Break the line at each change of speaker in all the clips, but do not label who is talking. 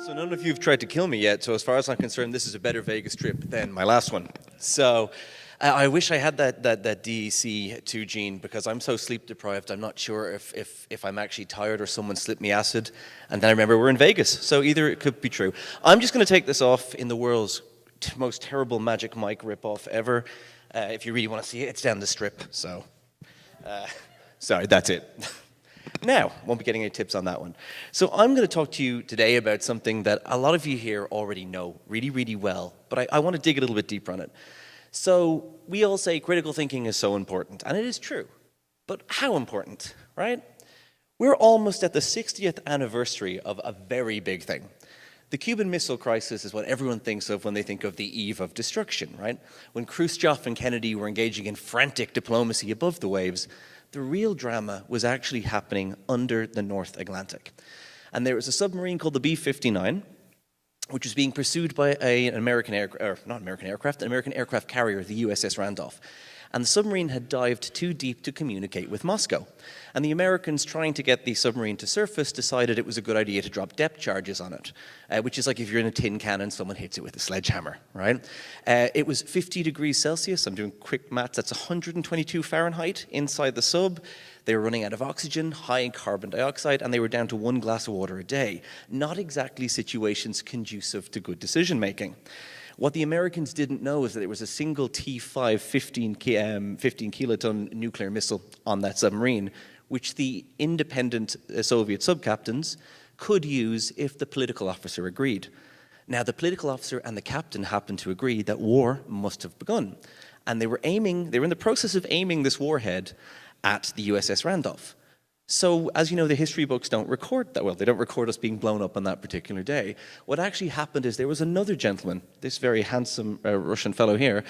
So none of you have tried to kill me yet, so as far as I'm concerned, this is a better Vegas trip than my last one. So I wish I had that DEC2 gene, because I'm so sleep deprived, I'm not sure if I'm actually tired or someone slipped me acid. And then I remember we're in Vegas, so either it could be true. I'm just going to take this off in the world's most terrible Magic Mike ripoff ever. If you really want to see it, it's down the strip, so sorry, that's it. Now, won't be getting any tips on that one. So I'm going to talk to you today about something that a lot of you here already know really, really well, but I want to dig a little bit deeper on it. So we all say critical thinking is so important, and it is true. But how important, right? We're almost at the 60th anniversary of a very big thing. The Cuban Missile Crisis is what everyone thinks of when they think of the eve of destruction, right? When Khrushchev and Kennedy were engaging in frantic diplomacy above the waves, the real drama was actually happening under the North Atlantic. And there was a submarine called the B-59, which was being pursued by an American aircraft carrier, the USS Randolph. And the submarine had dived too deep to communicate with Moscow. And the Americans, trying to get the submarine to surface, decided it was a good idea to drop depth charges on it, which is like if you're in a tin can and someone hits it with a sledgehammer, right? It was 50 degrees Celsius. I'm doing quick maths. That's 122 Fahrenheit inside the sub. They were running out of oxygen, high in carbon dioxide, and they were down to 1 glass of water a day. Not exactly situations conducive to good decision making. What the Americans didn't know is that there was a single T-5 15 kiloton nuclear missile on that submarine, which the independent Soviet subcaptains could use if the political officer agreed. Now, the political officer and the captain happened to agree that war must have begun. And they were in the process of aiming this warhead at the USS Randolph. So, as you know, the history books don't record that well. They don't record us being blown up on that particular day. What actually happened is there was another gentleman, this very handsome Russian fellow here.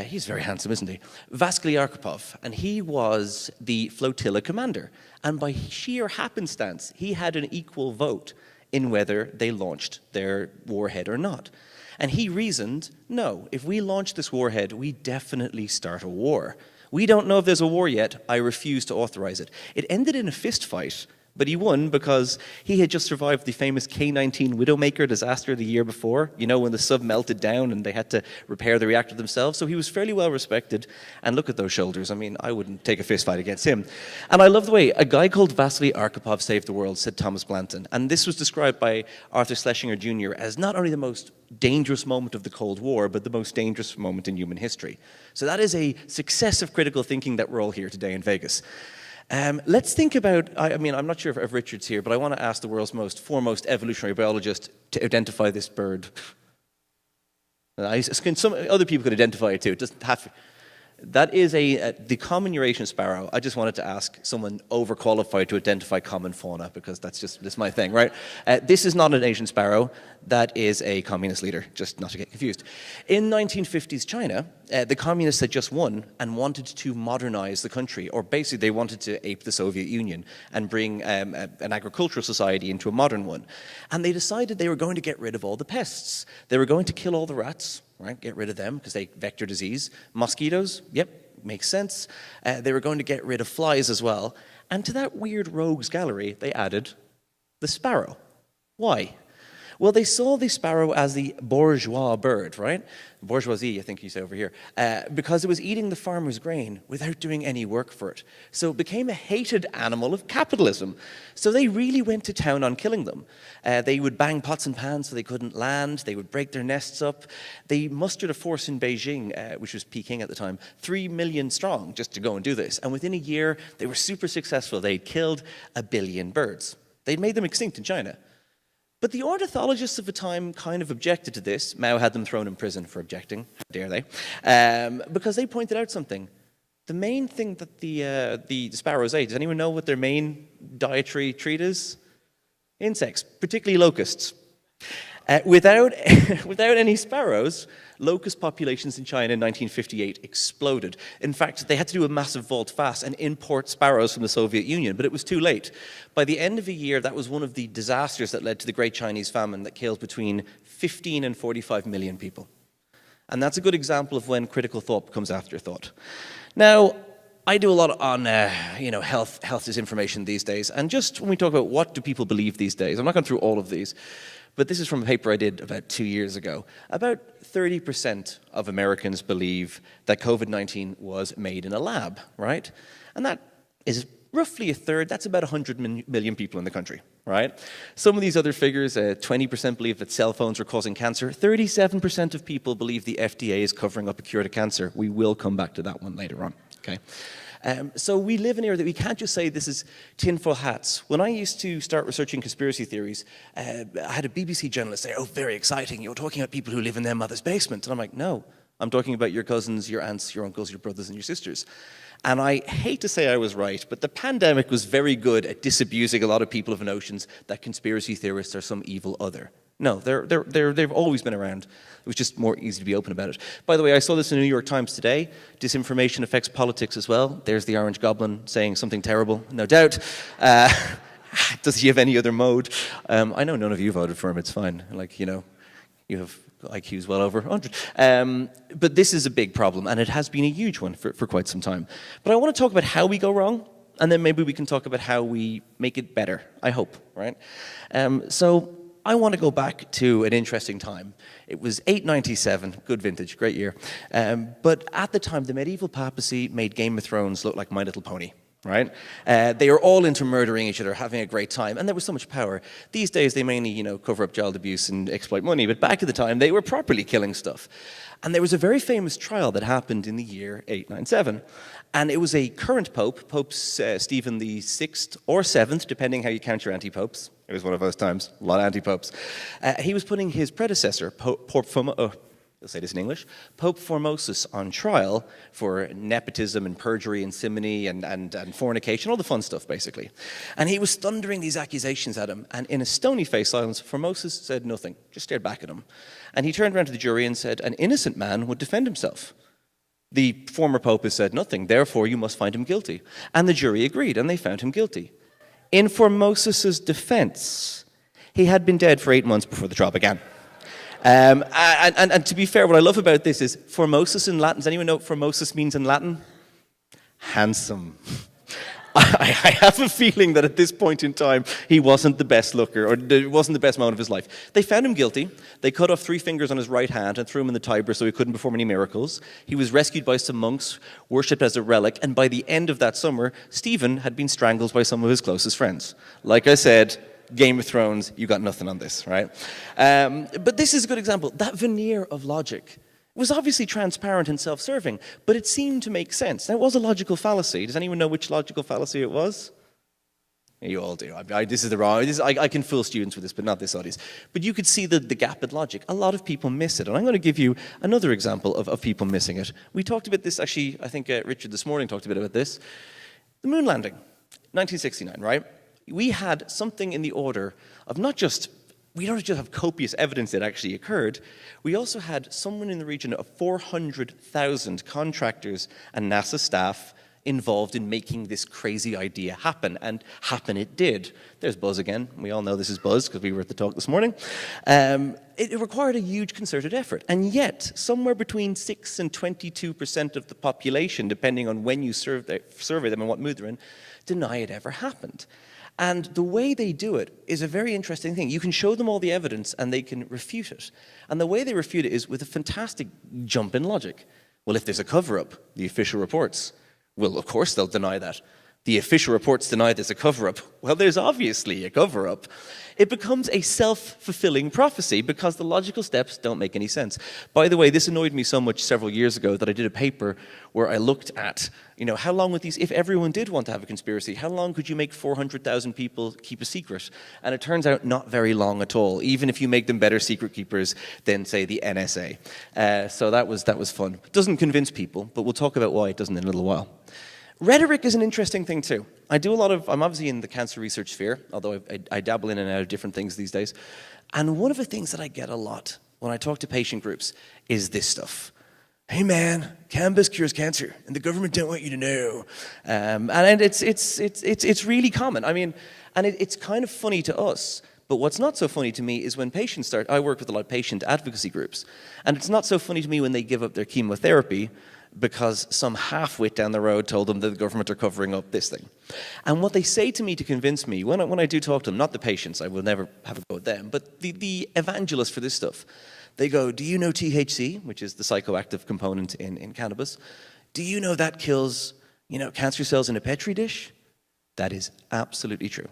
He's very handsome, isn't he? Vasily Arkhipov, and he was the flotilla commander. And by sheer happenstance, he had an equal vote in whether they launched their warhead or not. And he reasoned, no, if we launch this warhead, we definitely start a war. We don't know if there's a war yet. I refuse to authorize it. It ended in a fist fight, but he won because he had just survived the famous K-19 Widowmaker disaster the year before, you know, when the sub melted down and they had to repair the reactor themselves. So he was fairly well respected. And look at those shoulders. I mean, I wouldn't take a fist fight against him. And I love the way a guy called Vasily Arkhipov saved the world, said Thomas Blanton. And this was described by Arthur Schlesinger Jr. as not only the most dangerous moment of the Cold War, but the most dangerous moment in human history. So that is a success of critical thinking that we're all here today in Vegas. Let's think about, I mean, I'm not sure if Richard's here, but I want to ask the world's foremost evolutionary biologist to identify this bird. Some other people could identify it too. It doesn't have to. That is the common Eurasian sparrow. I just wanted to ask someone overqualified to identify common fauna, because that's my thing, right? This is not an Asian sparrow. That is a communist leader, just not to get confused. In 1950s China, the communists had just won and wanted to modernize the country, or basically they wanted to ape the Soviet Union and bring an agricultural society into a modern one. And they decided they were going to get rid of all the pests. They were going to kill all the rats, right? Get rid of them because they vector disease. Mosquitoes, yep, makes sense. They were going to get rid of flies as well. And to that weird rogues gallery, they added the sparrow. Why? Well, they saw the sparrow as the bourgeois bird, right? Bourgeoisie, I think you say over here, because it was eating the farmer's grain without doing any work for it. So it became a hated animal of capitalism. So they really went to town on killing them. They would bang pots and pans so they couldn't land. They would break their nests up. They mustered a force in Beijing, which was Peking at the time, 3 million strong just to go and do this. And within a year, they were super successful. They'd killed 1 billion birds. They'd made them extinct in China. But the ornithologists of the time kind of objected to this. Mao had them thrown in prison for objecting. How dare they? Because they pointed out something. The main thing that the sparrows ate, does anyone know what their main dietary treat is? Insects, particularly locusts. Without any sparrows, locust populations in China in 1958 exploded. In fact, they had to do a massive volte-face and import sparrows from the Soviet Union, but it was too late. By the end of a year, that was one of the disasters that led to the Great Chinese Famine that killed between 15 and 45 million people. And that's a good example of when critical thought becomes afterthought. Now, I do a lot on health disinformation these days, and just when we talk about what do people believe these days, I'm not going through all of these, but this is from a paper I did about 2 years ago. About 30% of Americans believe that COVID-19 was made in a lab, right? And that is roughly a third. That's about 100 million people in the country, right? Some of these other figures, 20% believe that cell phones are causing cancer. 37% of people believe the FDA is covering up a cure to cancer. We will come back to that one later on, okay? So we live in an era that we can't just say this is tinfoil hats. When I used to start researching conspiracy theories, I had a BBC journalist say, oh, very exciting, you're talking about people who live in their mother's basement. And I'm like, no, I'm talking about your cousins, your aunts, your uncles, your brothers, and your sisters. And I hate to say I was right, but the pandemic was very good at disabusing a lot of people of notions that conspiracy theorists are some evil other. No, they've always been around. It was just more easy to be open about it. By the way, I saw this in the New York Times today. Disinformation affects politics as well. There's the Orange Goblin saying something terrible, no doubt. Does he have any other mode? I know none of you voted for him. It's fine. Like, you know, you have IQs well over 100. But this is a big problem, and it has been a huge one for quite some time. But I want to talk about how we go wrong, and then maybe we can talk about how we make it better, I hope, right? So I want to go back to an interesting time. It was 897, good vintage, great year. But at the time, the medieval papacy made Game of Thrones look like My Little Pony, right? They were all into murdering each other, having a great time, and there was so much power. These days, they mainly, you know, cover up child abuse and exploit money, but back at the time, they were properly killing stuff. And there was a very famous trial that happened in the year 897, and it was a current pope, Pope Stephen the 6th or 7th, depending how you count your anti-popes. It was one of those times, a lot of anti-popes. He was putting his predecessor, I'll say this in English, Pope Formosus on trial for nepotism and perjury and simony and fornication, all the fun stuff, basically. And he was thundering these accusations at him, and in a stony-faced silence, Formosus said nothing, just stared back at him. And he turned around to the jury and said, an innocent man would defend himself. The former pope has said nothing, therefore you must find him guilty. And the jury agreed, and they found him guilty. In Formosus's defense, he had been dead for 8 months before the trial began. And to be fair, what I love about this is Formosus in Latin. Does anyone know what Formosus means in Latin? Handsome. I have a feeling that at this point in time, he wasn't the best looker, or it wasn't the best moment of his life. They found him guilty. They cut off 3 fingers on his right hand and threw him in the Tiber so he couldn't perform any miracles. He was rescued by some monks, worshipped as a relic, and by the end of that summer, Stephen had been strangled by some of his closest friends. Like I said, Game of Thrones, you got nothing on this, right? But this is a good example. That veneer of logic was obviously transparent and self-serving, but it seemed to make sense. Now, it was a logical fallacy. Does anyone know which logical fallacy it was? You all do. This is the wrong. I can fool students with this, but not this audience. But you could see the gap in logic. A lot of people miss it, and I'm going to give you another example of people missing it. We talked about this, actually, I think Richard this morning talked a bit about this. The moon landing, 1969, right? We had something in the order of we don't just have copious evidence that actually occurred, we also had someone in the region of 400,000 contractors and NASA staff involved in making this crazy idea happen, and happen it did. There's Buzz again. We all know this is Buzz because we were at the talk this morning. It required a huge concerted effort, and yet somewhere between 6 and 22% of the population, depending on when you survey them and what mood they're in, deny it ever happened. And the way they do it is a very interesting thing. You can show them all the evidence and they can refute it. And the way they refute it is with a fantastic jump in logic. Well, if there's a cover-up, the official reports, well, of course they'll deny that. The official reports deny there's a cover-up. Well, there's obviously a cover-up. It becomes a self-fulfilling prophecy because the logical steps don't make any sense. By the way, this annoyed me so much several years ago that I did a paper where I looked at, how long would if everyone did want to have a conspiracy, how long could you make 400,000 people keep a secret? And it turns out not very long at all, even if you make them better secret keepers than, say, the NSA. So that was fun. It doesn't convince people, but we'll talk about why it doesn't in a little while. Rhetoric is an interesting thing too. I'm obviously in the cancer research sphere, although I dabble in and out of different things these days. And one of the things that I get a lot when I talk to patient groups is this stuff. Hey man, cannabis cures cancer, and the government don't want you to know. And it's really common. I mean, and it's kind of funny to us. But what's not so funny to me is when patients I work with a lot of patient advocacy groups, and it's not so funny to me when they give up their chemotherapy, because some half-wit down the road told them that the government are covering up this thing. And what they say to me to convince me, when I do talk to them, not the patients, I will never have a go at them, but the evangelists for this stuff, they go, do you know THC, which is the psychoactive component in cannabis? Do you know that kills, cancer cells in a Petri dish? That is absolutely true.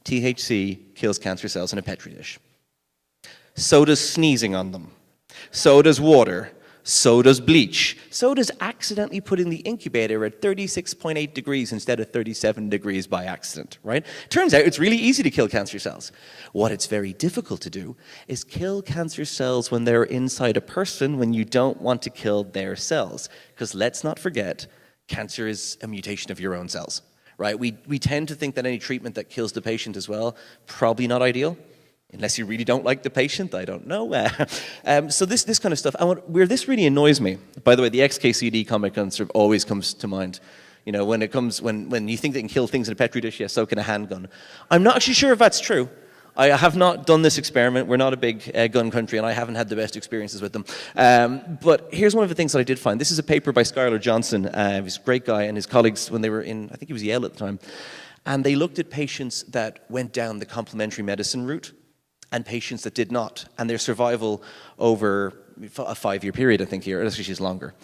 THC kills cancer cells in a Petri dish. So does sneezing on them. So does water. So does bleach. So does accidentally putting the incubator at 36.8 degrees instead of 37 degrees by accident, right? Turns out it's really easy to kill cancer cells. What it's very difficult to do is kill cancer cells when they're inside a person when you don't want to kill their cells. Because let's not forget, cancer is a mutation of your own cells, right? We tend to think that any treatment that kills the patient as well, probably not ideal. Unless you really don't like the patient, I don't know. So this kind of stuff. Where this really annoys me, by the way, the XKCD comic answer always comes to mind. When you think they can kill things in a Petri dish, yeah, so can a handgun. I'm not actually sure if that's true. I have not done this experiment. We're not a big gun country, and I haven't had the best experiences with them. But here's one of the things that I did find. This is a paper by Skylar Johnson. He's a great guy, and his colleagues, when they were in, I think he was Yale at the time, and they looked at patients that went down the complementary medicine route and patients that did not, and their survival over a 5-year period, I think here, or actually it's longer.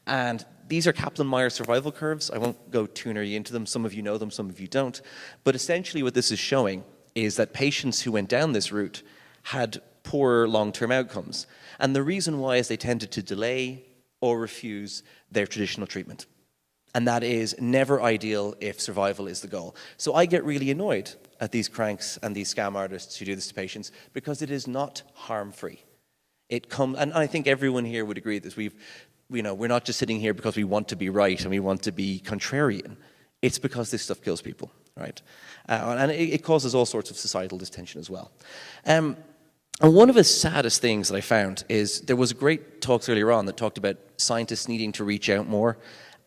And these are Kaplan-Meier survival curves. I won't go too nearly into them. Some of you know them, some of you don't. But essentially what this is showing is that patients who went down this route had poorer long-term outcomes. And the reason why is they tended to delay or refuse their traditional treatment. And that is never ideal if survival is the goal. So I get really annoyed at these cranks and these scam artists who do this to patients because it is not harm-free. And I think everyone here would agree that we're not just sitting here because we want to be right and we want to be contrarian. It's because this stuff kills people, right? And it causes all sorts of societal distension as well. And one of the saddest things that I found is there was a great talks earlier on that talked about scientists needing to reach out more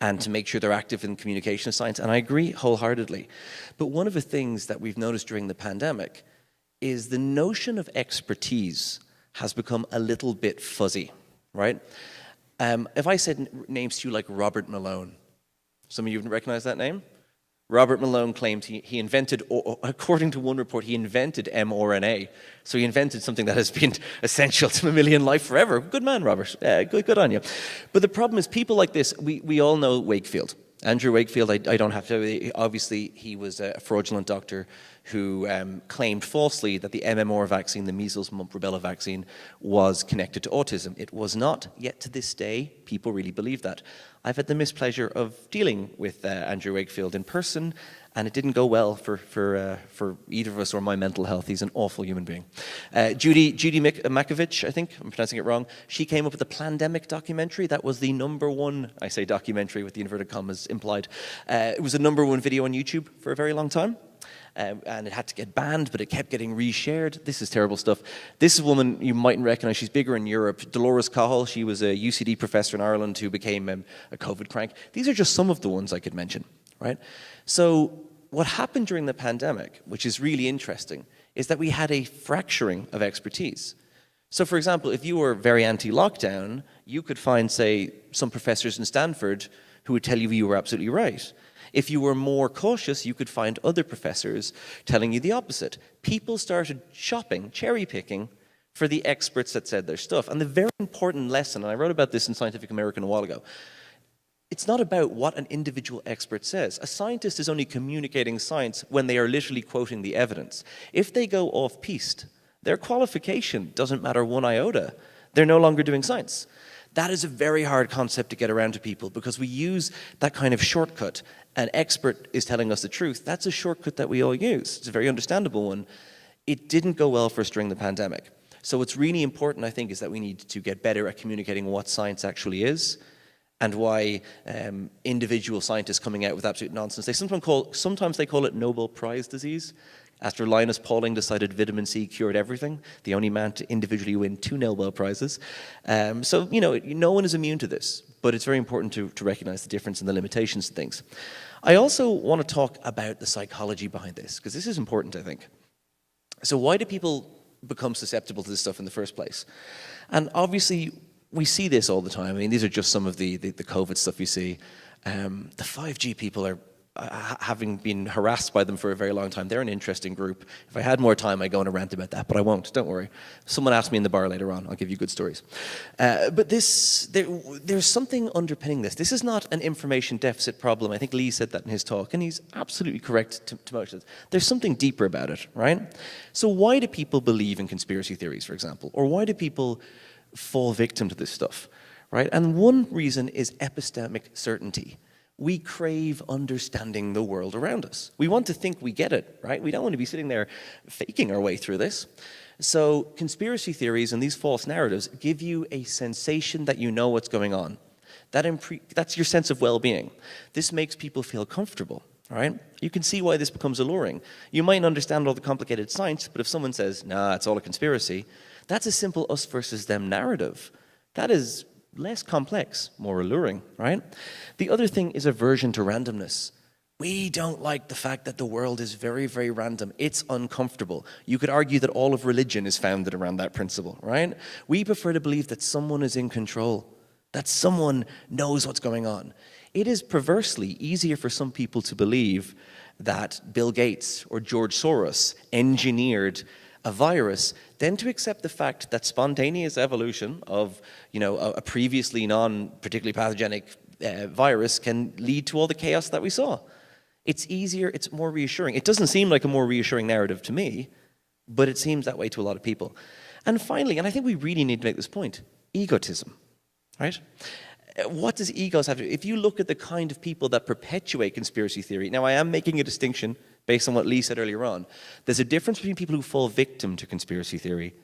and to make sure they're active in communication of science, and I agree wholeheartedly. But one of the things that we've noticed during the pandemic is the notion of expertise has become a little bit fuzzy, right? If I said names to you like Robert Malone, some of you recognize that name? Robert Malone claimed he invented, according to one report, he invented mRNA. So he invented something that has been essential to mammalian life forever. Good man, Robert. Good on you. But the problem is people like this, we all know Wakefield. Andrew Wakefield, I don't have to, obviously he was a fraudulent doctor who claimed falsely that the MMR vaccine, the measles, mumps, rubella vaccine, was connected to autism. It was not, yet to this day, people really believe that. I've had the mispleasure of dealing with Andrew Wakefield in person, and it didn't go well for either of us or my mental health. He's an awful human being. Judy Makovich, I think, I'm pronouncing it wrong, she came up with the Plandemic documentary. That was the #1, I say documentary with the inverted commas implied. It was the #1 video on YouTube for a very long time. And it had to get banned, but it kept getting reshared. This is terrible stuff. This is a woman you mightn't recognize. She's bigger in Europe. Dolores Cahill, she was a UCD professor in Ireland who became a COVID crank. These are just some of the ones I could mention, right? So what happened during the pandemic, which is really interesting, is that we had a fracturing of expertise. So for example, if you were very anti-lockdown, you could find, say, some professors in Stanford who would tell you were absolutely right. If you were more cautious, you could find other professors telling you the opposite. People started shopping, cherry-picking, for the experts that said their stuff. And the very important lesson, and I wrote about this in Scientific American a while ago, it's not about what an individual expert says. A scientist is only communicating science when they are literally quoting the evidence. If they go off-piste, their qualification doesn't matter one iota. They're no longer doing science. That is a very hard concept to get around to people because we use that kind of shortcut. An expert is telling us the truth. That's a shortcut that we all use. It's a very understandable one. It didn't go well for us during the pandemic. So what's really important, I think, is that we need to get better at communicating what science actually is and why individual scientists coming out with absolute nonsense. Sometimes they call it Nobel Prize disease. After Linus Pauling decided vitamin C cured everything, the only man to individually win 2 Nobel Prizes. So, no one is immune to this, but it's very important to recognize the difference and the limitations of things. I also want to talk about the psychology behind this, because this is important, I think. So why do people become susceptible to this stuff in the first place? And obviously, we see this all the time. I mean, these are just some of the COVID stuff you see. The 5G people are, having been harassed by them for a very long time, they're an interesting group. If I had more time, I'd go on a rant about that, but I won't, don't worry. If someone asked me in the bar later on, I'll give you good stories. But there's something underpinning this. This is not an information deficit problem. I think Lee said that in his talk, and he's absolutely correct to most of it. There's something deeper about it, right? So why do people believe in conspiracy theories, for example? Or why do people fall victim to this stuff, right? And one reason is epistemic certainty. We crave understanding the world around us. We want to think we get it, right? We don't want to be sitting there faking our way through this. So conspiracy theories and these false narratives give you a sensation that you know what's going on. That's your sense of well-being. This makes people feel comfortable, right? You can see why this becomes alluring. You might understand all the complicated science, but if someone says, nah, it's all a conspiracy, that's a simple us versus them narrative. That is less complex, more alluring, right? The other thing is aversion to randomness. We don't like the fact that the world is very, very random. It's uncomfortable. You could argue that all of religion is founded around that principle, right? We prefer to believe that someone is in control, that someone knows what's going on. It is perversely easier for some people to believe that Bill Gates or George Soros engineered a virus than to accept the fact that spontaneous evolution of, a previously non-particularly pathogenic virus can lead to all the chaos that we saw. It's easier, it's more reassuring. It doesn't seem like a more reassuring narrative to me, but it seems that way to a lot of people. And finally, and I think we really need to make this point, egotism, right? What does egos have to do? If you look at the kind of people that perpetuate conspiracy theory, now I am making a distinction based on what Lee said earlier on. There's a difference between people who fall victim to conspiracy theory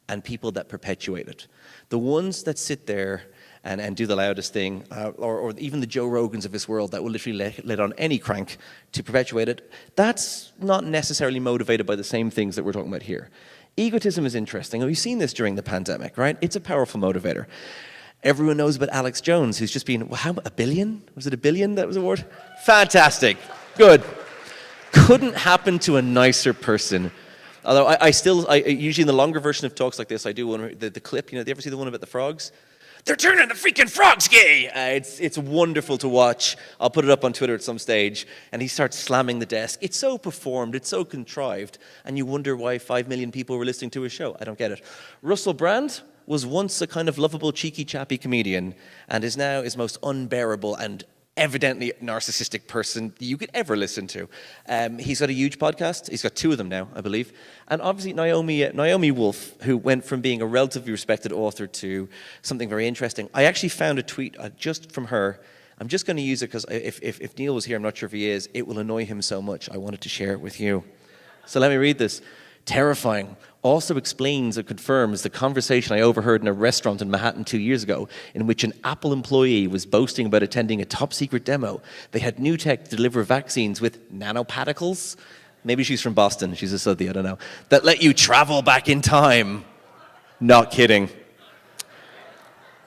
and people that perpetuate it. The ones that sit there and do the loudest thing, or even the Joe Rogans of this world that will literally let on any crank to perpetuate it, that's not necessarily motivated by the same things that we're talking about here. Egotism is interesting, and we've seen this during the pandemic, right? It's a powerful motivator. Everyone knows about Alex Jones, who's just been, how, $1 billion? Was it $1 billion that was awarded? Fantastic, good. Couldn't happen to a nicer person. Although I usually in the longer version of talks like this, I do one, the clip, do you ever see the one about the frogs? They're turning the freaking frogs gay! It's wonderful to watch. I'll put it up on Twitter at some stage. And he starts slamming the desk. It's so performed, it's so contrived. And you wonder why 5 million people were listening to his show. I don't get it. Russell Brand was once a kind of lovable, cheeky, chappy comedian, and is now his most unbearable and evidently narcissistic person you could ever listen to. He's got a huge podcast. He's got 2 of them now, I believe. And obviously Naomi Wolf, who went from being a relatively respected author to something very interesting. I actually found a tweet just from her. I'm just going to use it because if Neil was here, I'm not sure if he is, it will annoy him so much. I wanted to share it with you. So let me read this. Terrifying. Also explains or confirms the conversation I overheard in a restaurant in Manhattan 2 years ago in which an Apple employee was boasting about attending a top-secret demo. They had new tech to deliver vaccines with nanoparticles. Maybe she's from Boston. She's a Southie, I don't know. That let you travel back in time. Not kidding.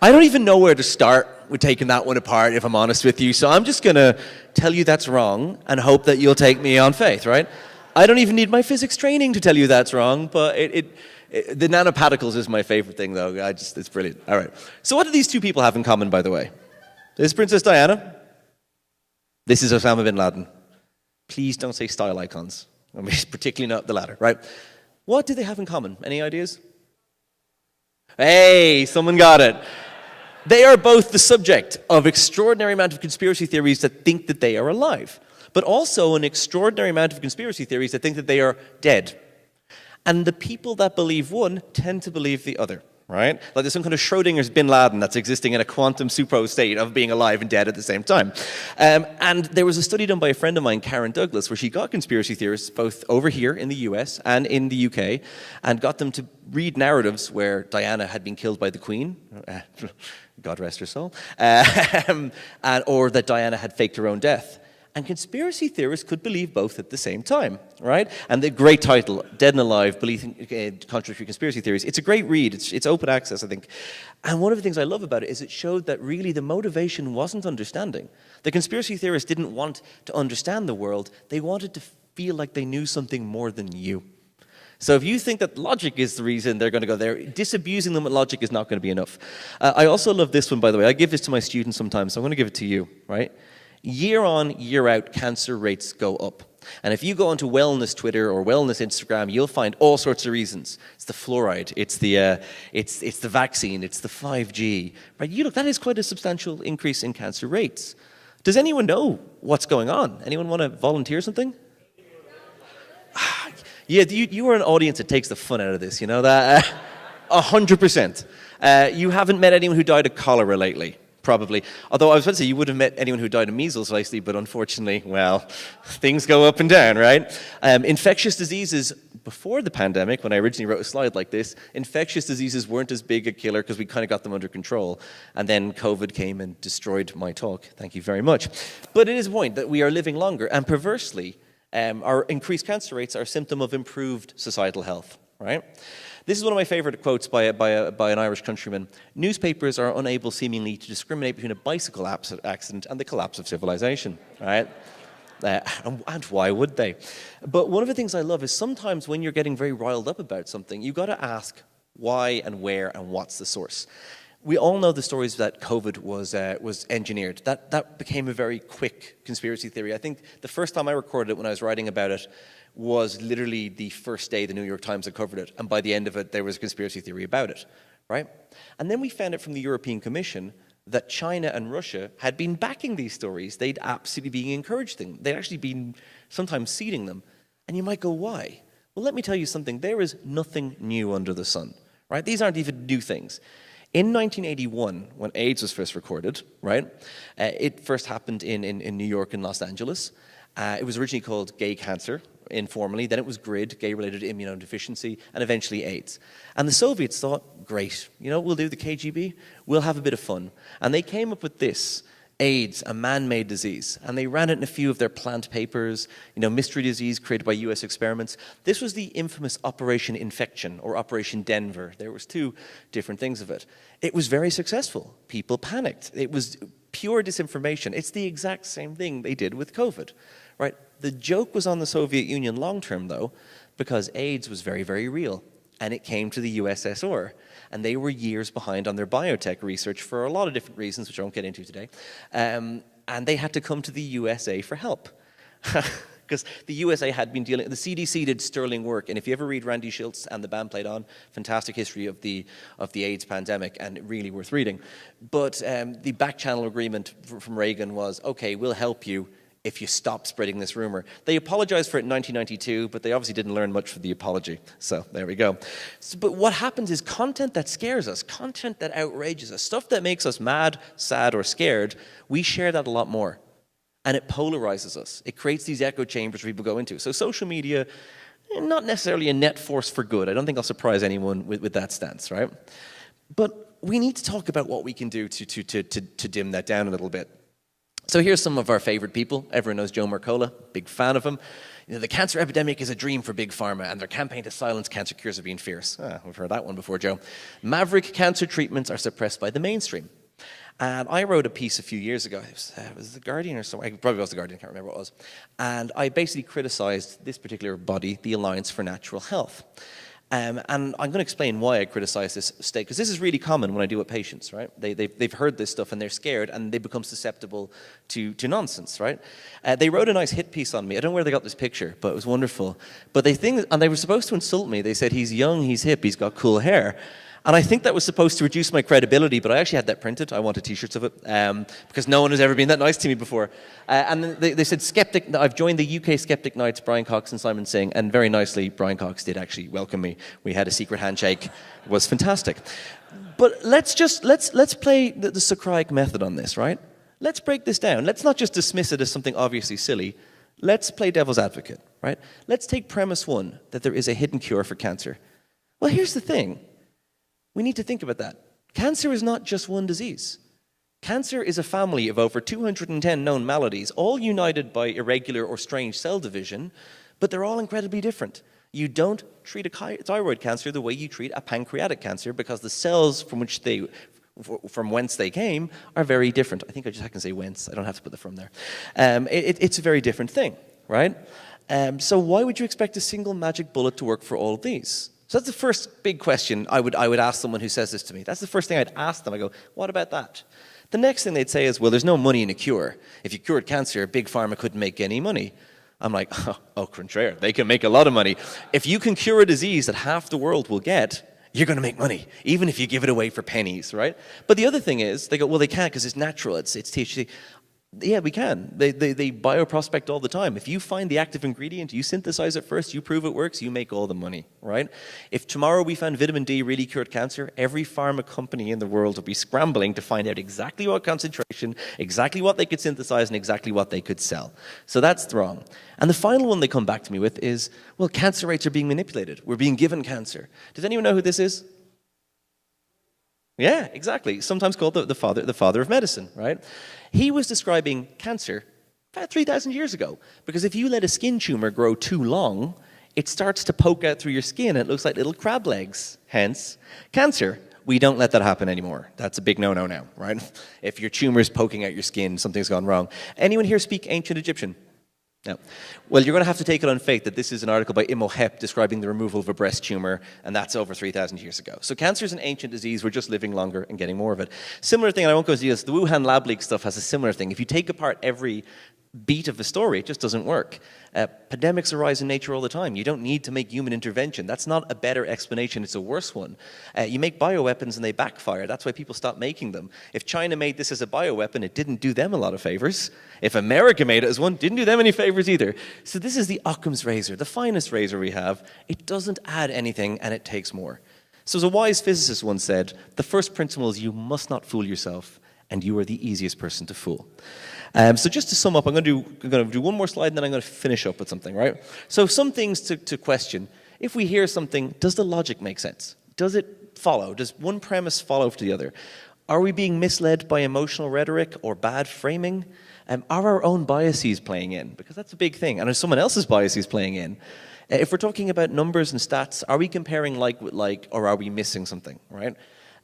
I don't even know where to start with taking that one apart, if I'm honest with you. So I'm just going to tell you that's wrong and hope that you'll take me on faith, right? I don't even need my physics training to tell you that's wrong, but the nanoparticles is my favorite thing, though. It's brilliant. All right. So what do these 2 people have in common, by the way? This is Princess Diana. This is Osama bin Laden. Please don't say style icons. I mean, particularly not the latter, right? What do they have in common? Any ideas? Hey, someone got it. They are both the subject of extraordinary amount of conspiracy theories that think that they are alive, but also an extraordinary amount of conspiracy theories that think that they are dead. And the people that believe one tend to believe the other, right? Like there's some kind of Schrodinger's bin Laden that's existing in a quantum supposed state of being alive and dead at the same time. And there was a study done by a friend of mine, Karen Douglas, where she got conspiracy theorists both over here in the US and in the UK and got them to read narratives where Diana had been killed by the Queen, God rest her soul, or that Diana had faked her own death. And conspiracy theorists could believe both at the same time, right? And the great title, Dead and Alive, Believing Contradictory Conspiracy Theories. It's a great read. It's open access, I think. And one of the things I love about it is it showed that really the motivation wasn't understanding. The conspiracy theorists didn't want to understand the world. They wanted to feel like they knew something more than you. So if you think that logic is the reason they're going to go there, disabusing them with logic is not going to be enough. I also love this one, by the way. I give this to my students sometimes, so I'm going to give it to you, right? Year on, year out, cancer rates go up. And if you go onto wellness Twitter or wellness Instagram, you'll find all sorts of reasons. It's the fluoride, it's the vaccine, it's the 5G. Right? You look, that is quite a substantial increase in cancer rates. Does anyone know what's going on? Anyone want to volunteer something? Yeah, you are an audience that takes the fun out of this, you know that? 100%. You haven't met anyone who died of cholera lately. Probably. Although I was about to say you would have met anyone who died of measles lately, but unfortunately, well, things go up and down, right? Infectious diseases, before the pandemic, when I originally wrote a slide like this, infectious diseases weren't as big a killer because we kind of got them under control. And then COVID came and destroyed my talk. Thank you very much. But it is a point that we are living longer, and perversely, our increased cancer rates are a symptom of improved societal health, right? This is one of my favorite quotes by an Irish countryman. Newspapers are unable seemingly to discriminate between a bicycle accident and the collapse of civilization, right? And why would they? But one of the things I love is sometimes when you're getting very riled up about something, you've got to ask why and where and what's the source. We all know the stories that COVID was engineered. That became a very quick conspiracy theory. I think the first time I recorded it when I was writing about it was literally the first day the New York Times had covered it, and by the end of it, there was a conspiracy theory about it, right? And then we found out from the European Commission that China and Russia had been backing these stories. They'd absolutely been encouraging them. They'd actually been sometimes seeding them. And you might go, why? Well, let me tell you something. There is nothing new under the sun, right? These aren't even new things. In 1981, when AIDS was first recorded, right, it first happened in New York and Los Angeles. It was originally called gay cancer, informally. Then it was GRID, gay-related immunodeficiency, and eventually AIDS. And the Soviets thought, great, you know what we'll do, the KGB? We'll have a bit of fun. And they came up with this, AIDS, a man-made disease. And they ran it in a few of their plant papers, you know, mystery disease created by US experiments. This was the infamous Operation Infection, or Operation Denver. There was two different things of it. It was very successful. People panicked. It was pure disinformation. It's the exact same thing they did with COVID, right? The joke was on the Soviet Union long-term, though, because AIDS was very, very real. And it came to the USSR. And they were years behind on their biotech research for a lot of different reasons, which I won't get into today. And they had to come to the USA for help. Because the USA had been dealing, the CDC did sterling work. And if you ever read Randy Schultz and the band played on, fantastic history of the AIDS pandemic, and really worth reading. But the back channel agreement from Reagan was, okay, we'll help you if you stop spreading this rumor. They apologized for it in 1992, but they obviously didn't learn much from the apology. So there we go. But what happens is content that scares us, content that outrages us, stuff that makes us mad, sad, or scared, we share that a lot more. And it polarizes us. It creates these echo chambers people go into. So social media, not necessarily a net force for good. I don't think I'll surprise anyone with that stance, right? But we need to talk about what we can do to dim that down a little bit. So here's some of our favorite people. Everyone knows Joe Mercola, big fan of him. You know, the cancer epidemic is a dream for Big Pharma, and their campaign to silence cancer cures are being fierce. We've heard that one before, Joe. Maverick cancer treatments are suppressed by the mainstream. And I wrote a piece a few years ago. It was The Guardian or something. It probably was The Guardian, I can't remember what it was. And I basically criticized this particular body, the Alliance for Natural Health. And I'm going to explain why I criticize this state, because this is really common when I deal with patients, right? They've heard this stuff and they're scared and they become susceptible to nonsense, right? They wrote a nice hit piece on me. I don't know where they got this picture, but it was wonderful. But and they were supposed to insult me. They said, he's young, he's hip, he's got cool hair. And I think that was supposed to reduce my credibility, but I actually had that printed. I wanted t-shirts of it because no one has ever been that nice to me before. And they said, Skeptic. I've joined the UK Skeptic Knights, Brian Cox and Simon Singh, and very nicely, Brian Cox did actually welcome me. We had a secret handshake. It was fantastic. But let's play the Socratic method on this, right? Let's break this down. Let's not just dismiss it as something obviously silly. Let's play devil's advocate, right? Let's take premise one, that there is a hidden cure for cancer. Well, here's the thing. We need to think about that. Cancer is not just one disease. Cancer is a family of over 210 known maladies, all united by irregular or strange cell division, but they're all incredibly different. You don't treat a thyroid cancer the way you treat a pancreatic cancer because the cells from whence they came are very different. I think I can say whence. I don't have to put the from there. It's a very different thing, right? So why would you expect a single magic bullet to work for all of these? So that's the first big question I would ask someone who says this to me. That's the first thing I'd ask them. I go, what about that? The next thing they'd say is, well, there's no money in a cure. If you cured cancer, Big Pharma couldn't make any money. I'm like, au contraire, they can make a lot of money. If you can cure a disease that half the world will get, you're going to make money, even if you give it away for pennies, right? But the other thing is, they go, well, they can't because it's natural, it's THC. Yeah, we can. They bioprospect all the time. If you find the active ingredient, you synthesize it first, you prove it works, you make all the money, right? If tomorrow we found vitamin D really cured cancer, every pharma company in the world would be scrambling to find out exactly what concentration, exactly what they could synthesize, and exactly what they could sell. So that's wrong. And the final one they come back to me with is, well, cancer rates are being manipulated. We're being given cancer. Does anyone know who this is? Yeah, exactly. Sometimes called the father of medicine, right? He was describing cancer about 3,000 years ago. Because if you let a skin tumor grow too long, it starts to poke out through your skin. And it looks like little crab legs. Hence, cancer. We don't let that happen anymore. That's a big no-no now, right? If your tumor's poking out your skin, something's gone wrong. Anyone here speak ancient Egyptian? No. Well, you're going to have to take it on faith that this is an article by Imhotep describing the removal of a breast tumor, and that's over 3,000 years ago. So cancer is an ancient disease. We're just living longer and getting more of it. Similar thing, and I won't go into this, the Wuhan lab leak stuff has a similar thing. If you take apart every beat of the story, it just doesn't work. Pandemics arise in nature all the time. You don't need to make human intervention. That's not a better explanation, it's a worse one. You make bioweapons and they backfire. That's why people stop making them. If China made this as a bioweapon, it didn't do them a lot of favors. If America made it as one, didn't do them any favors either. So this is the Occam's razor, the finest razor we have. It doesn't add anything and it takes more. So as a wise physicist once said, the first principle is you must not fool yourself, and you are the easiest person to fool. So just to sum up, I'm going to do one more slide and then I'm going to finish up with something, right? So some things to question. If we hear something, does the logic make sense? Does it follow? Does one premise follow to the other? Are we being misled by emotional rhetoric or bad framing? Are our own biases playing in? Because that's a big thing. And are someone else's biases playing in? If we're talking about numbers and stats, are we comparing like with like, or are we missing something, right?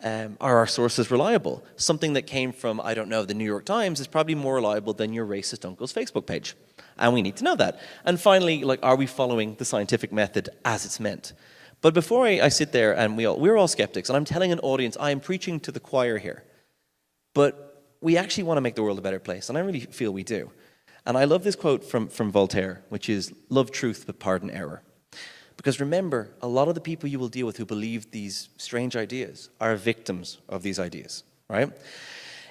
Are our sources reliable? Something that came from, I don't know, the New York Times is probably more reliable than your racist uncle's Facebook page. And we need to know that. And finally, like, are we following the scientific method as it's meant? But before I sit there, and we're all skeptics, and I'm telling an audience, I am preaching to the choir here. But we actually want to make the world a better place, and I really feel we do. And I love this quote from Voltaire, which is, love truth but pardon error. Because remember, a lot of the people you will deal with who believe these strange ideas are victims of these ideas, right?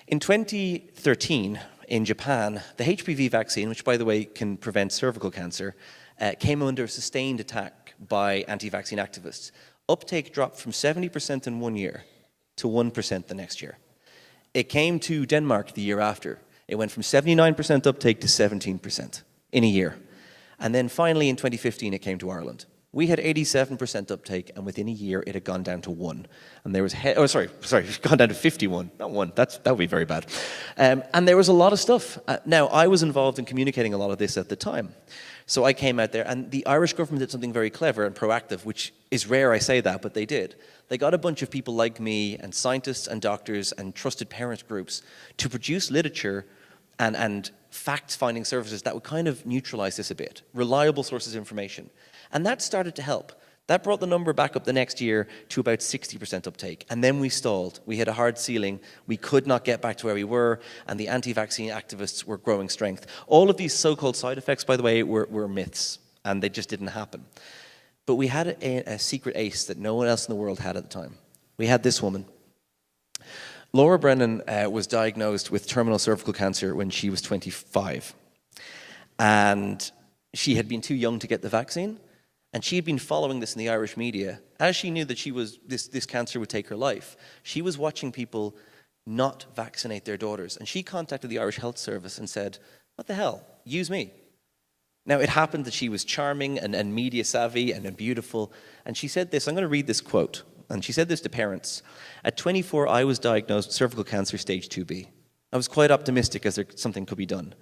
In 2013, in Japan, the HPV vaccine, which by the way can prevent cervical cancer, came under sustained attack by anti-vaccine activists. Uptake dropped from 70% in 1 year to 1% the next year. It came to Denmark the year after. It went from 79% uptake to 17% in a year. And then finally in 2015, it came to Ireland. We had 87% uptake, and within a year, it had gone down to 1. And there was, it's gone down to 51, not 1. That would be very bad. And there was a lot of stuff. Now, I was involved in communicating a lot of this at the time. So I came out there, and the Irish government did something very clever and proactive, which is rare I say that, but they did. They got a bunch of people like me, and scientists and doctors and trusted parent groups to produce literature and fact-finding services that would kind of neutralize this a bit, reliable sources of information. And that started to help. That brought the number back up the next year to about 60% uptake. And then we stalled. We hit a hard ceiling. We could not get back to where we were, and the anti-vaccine activists were growing strength. All of these so-called side effects, by the way, were myths, and they just didn't happen. But we had a secret ace that no one else in the world had at the time. We had this woman. Laura Brennan was diagnosed with terminal cervical cancer when she was 25. And she had been too young to get the vaccine. And she had been following this in the Irish media. As she knew that this cancer would take her life, she was watching people not vaccinate their daughters. And she contacted the Irish Health Service and said, what the hell? Use me. Now, it happened that she was charming and media savvy and beautiful. And she said this, I'm going to read this quote. And she said this to parents. At 24, I was diagnosed with cervical cancer stage 2B. I was quite optimistic as something could be done.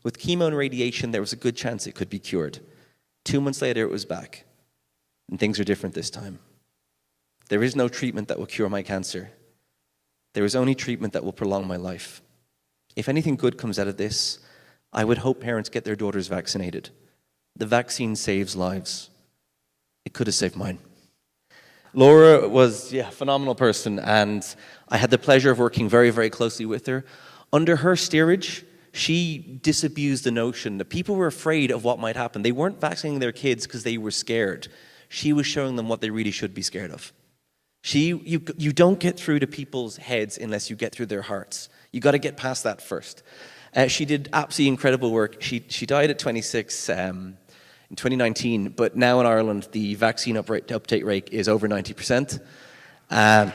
With chemo and radiation, there was a good chance it could be cured. 2 months later, it was back. And things are different this time. There is no treatment that will cure my cancer. There is only treatment that will prolong my life. If anything good comes out of this, I would hope parents get their daughters vaccinated. The vaccine saves lives. It could have saved mine. Laura was a phenomenal person, and I had the pleasure of working very, very closely with her. Under her steerage, she disabused the notion that people were afraid of what might happen. They weren't vaccinating their kids because they were scared. She was showing them what they really should be scared of. You don't get through to people's heads unless you get through their hearts. You got to get past that first. She did absolutely incredible work. She died at 26 in 2019, but now in Ireland, the vaccine uptake rate is over 90%. And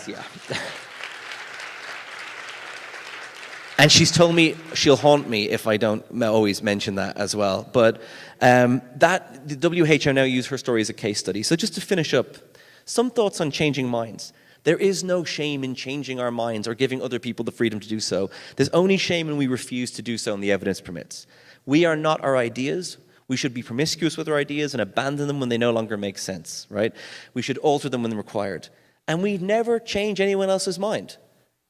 and she's told me she'll haunt me if I don't always mention that as well. But the WHO now use her story as a case study. So just to finish up, some thoughts on changing minds. There is no shame in changing our minds or giving other people the freedom to do so. There's only shame when we refuse to do so and the evidence permits. We are not our ideas. We should be promiscuous with our ideas and abandon them when they no longer make sense, right? We should alter them when required. And we never change anyone else's mind.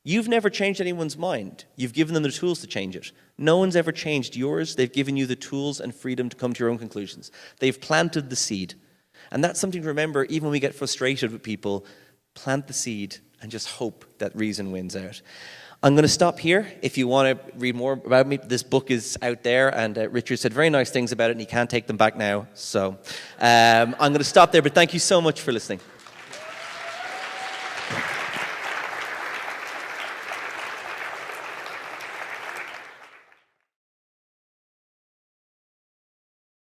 You've never changed anyone's mind. You've given them the tools to change it. No one's ever changed yours. They've given you the tools and freedom to come to your own conclusions. They've planted the seed. And that's something to remember even when we get frustrated with people. Plant the seed and just hope that reason wins out. I'm going to stop here. If you want to read more about me, this book is out there, and Richard said very nice things about it, and he can't take them back now. So I'm going to stop there, but thank you so much for listening.